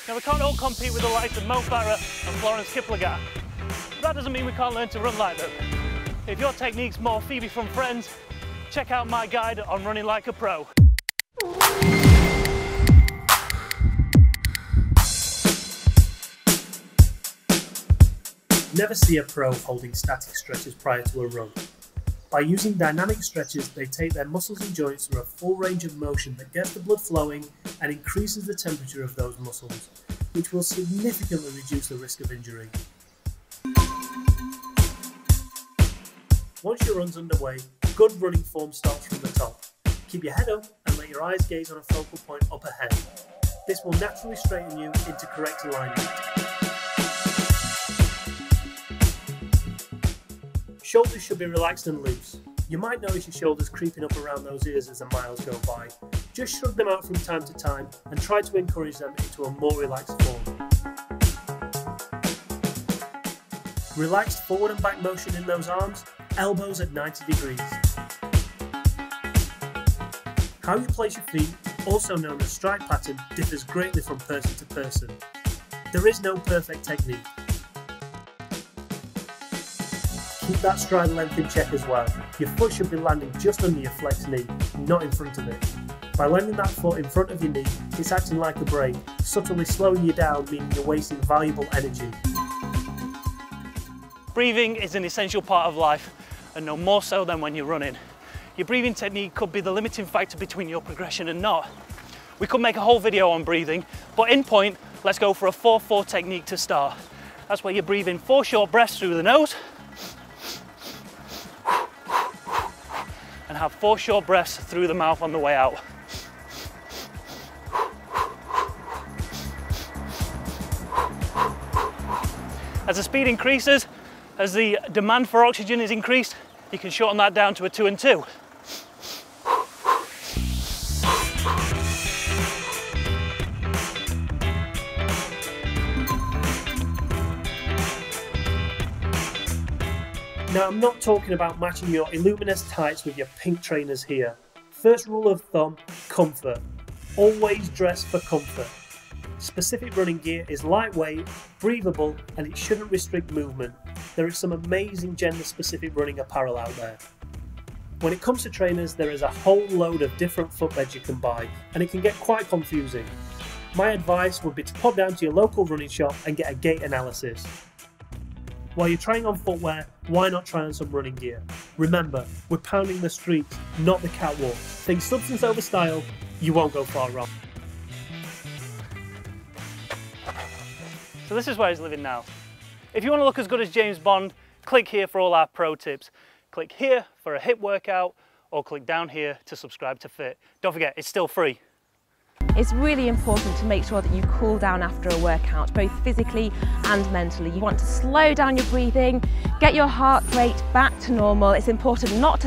Now we can't all compete with the likes of Mo Farah and Florence Kiplagat, but that doesn't mean we can't learn to run like them. If your technique's more Phoebe from Friends, check out my guide on running like a pro. Never see a pro holding static stretches prior to a run. By using dynamic stretches, they take their muscles and joints through a full range of motion that gets the blood flowing and increases the temperature of those muscles, which will significantly reduce the risk of injury. Once your run's underway, good running form starts from the top. Keep your head up and let your eyes gaze on a focal point up ahead. This will naturally straighten you into correct alignment. Shoulders should be relaxed and loose. You might notice your shoulders creeping up around those ears as the miles go by. Just shrug them out from time to time and try to encourage them into a more relaxed form. Relaxed forward and back motion in those arms, elbows at 90 degrees. How you place your feet, also known as stride pattern, differs greatly from person to person. There is no perfect technique. Keep that stride length in check as well. Your foot should be landing just under your flexed knee, not in front of it. By landing that foot in front of your knee, it's acting like a brake, subtly slowing you down, meaning you're wasting valuable energy. Breathing is an essential part of life, and no more so than when you're running. Your breathing technique could be the limiting factor between your progression and not. We could make a whole video on breathing, but in point, let's go for a 4-4 technique to start. That's where you breathe in 4 short breaths through the nose, and have 4 short breaths through the mouth on the way out. As the speed increases, as the demand for oxygen is increased, you can shorten that down to a 2 and 2. Now, I'm not talking about matching your Illuminous tights with your pink trainers here. First rule of thumb, comfort. Always dress for comfort. Specific running gear is lightweight, breathable, and it shouldn't restrict movement. There is some amazing gender-specific running apparel out there. When it comes to trainers, there is a whole load of different footbeds you can buy, and it can get quite confusing. My advice would be to pop down to your local running shop and get a gait analysis. While you're trying on footwear, why not try on some running gear? Remember, we're pounding the streets, not the catwalk. Think substance over style, you won't go far wrong. So this is where he's living now. If you want to look as good as James Bond, click here for all our pro tips. Click here for a HIIT workout, or click down here to subscribe to Fit. Don't forget, it's still free. It's really important to make sure that you cool down after a workout, both physically and mentally. You want to slow down your breathing, get your heart rate back to normal. It's important not to